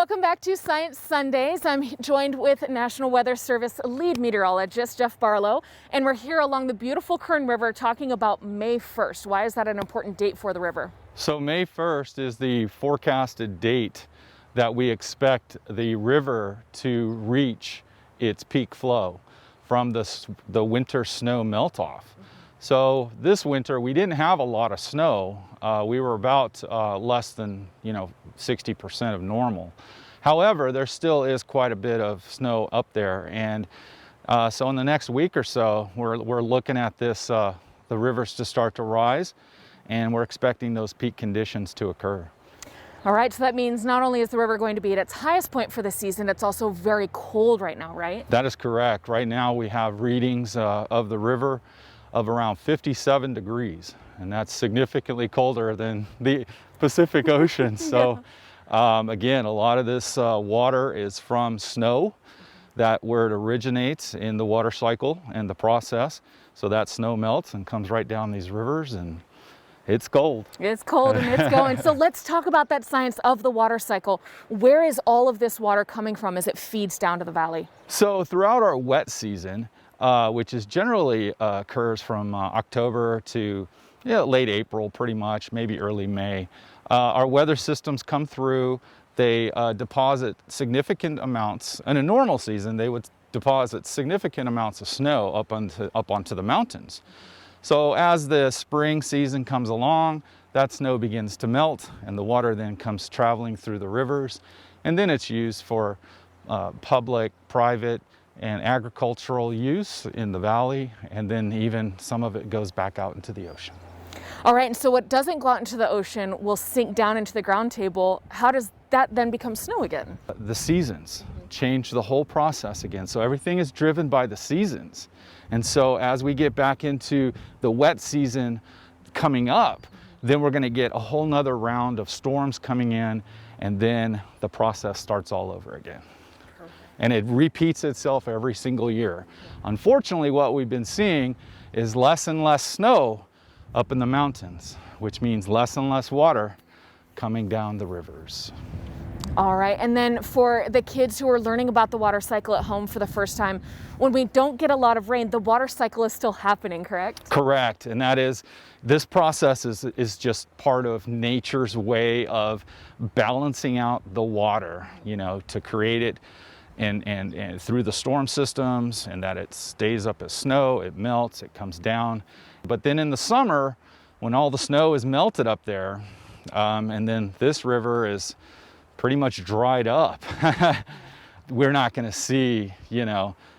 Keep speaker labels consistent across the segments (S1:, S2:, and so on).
S1: Welcome back to Science Sundays. I'm joined with National Weather Service lead meteorologist Jeff Barlow, and we're here along the beautiful Kern River talking about May 1st. Why is that an important date for the river?
S2: So May 1st is the forecasted date that we expect the river to reach its peak flow from the winter snow melt-off. So this winter we didn't have a lot of snow. We were about less than 60% of normal. However, there still is quite a bit of snow up there, and so in the next week or so we're looking at this the rivers to start to rise, and we're expecting those peak conditions to occur.
S1: All right, so that means not only is the river going to be at its highest point for the season, it's also very cold right now, right?
S2: That is correct. Right now we have readings of the river of around 57 degrees, and that's significantly colder than the Pacific Ocean. So again, a lot of this water is from snow where it originates in the water cycle and the process. So that snow melts and comes right down these rivers, and it's cold. It's
S1: cold and it's going. So let's talk about that science of the water cycle. Where is all of this water coming from as it feeds down to the valley?
S2: So throughout our wet season, which is generally occurs from October to late April, pretty much, maybe early May, our weather systems come through. They deposit significant amounts. In a normal season, they would deposit significant amounts of snow up onto the mountains. So as the spring season comes along, that snow begins to melt, and the water then comes traveling through the rivers, and then it's used for public, private, and agricultural use in the valley, and then even some of it goes back out into the ocean.
S1: All right, and so what doesn't go out into the ocean will sink down into the ground table. How does that then become snow again?
S2: The seasons change the whole process again. So everything is driven by the seasons. And so as we get back into the wet season coming up, then we're going to get a whole nother round of storms coming in, and then the process starts all over again. And it repeats itself every single year. Unfortunately, what we've been seeing is less and less snow up in the mountains, which means less and less water coming down the rivers.
S1: All right, and then for the kids who are learning about the water cycle at home for the first time, when we don't get a lot of rain, the water cycle is still happening, correct?
S2: Correct, and that is, this process is just part of nature's way of balancing out the water, to create it and through the storm systems, and that it stays up as snow, it melts, it comes down. But then in the summer, when all the snow is melted up there, and then this river is pretty much dried up, we're not going to see,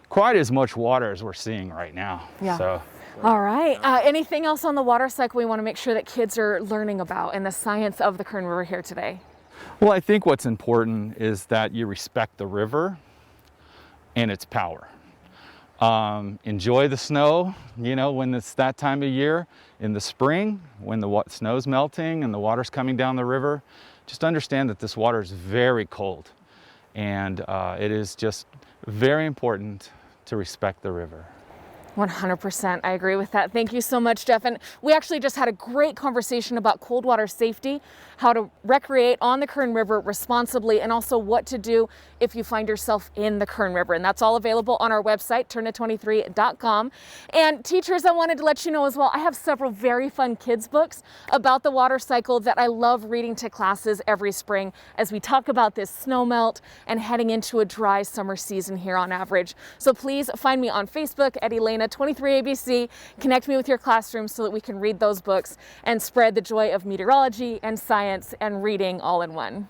S2: quite as much water as we're seeing right now.
S1: Yeah.
S2: So.
S1: All right. Anything else on the water cycle we want to make sure that kids are learning about and the science of the Kern River here today?
S2: Well, I think what's important is that you respect the river and its power. Enjoy the snow, when it's that time of year in the spring, when the snow's melting and the water's coming down the river. Just understand that this water is very cold, and it is just very important to respect the river.
S1: 100%. I agree with that. Thank you so much, Jeff. And we actually just had a great conversation about cold water safety, how to recreate on the Kern River responsibly, and also what to do if you find yourself in the Kern River. And that's all available on our website, turn23.com. And teachers, I wanted to let you know as well, I have several very fun kids books about the water cycle that I love reading to classes every spring as we talk about this snow melt and heading into a dry summer season here on average. So please find me on Facebook at Elaina23ABC. Connect me with your classroom so that we can read those books and spread the joy of meteorology and science and reading all in one.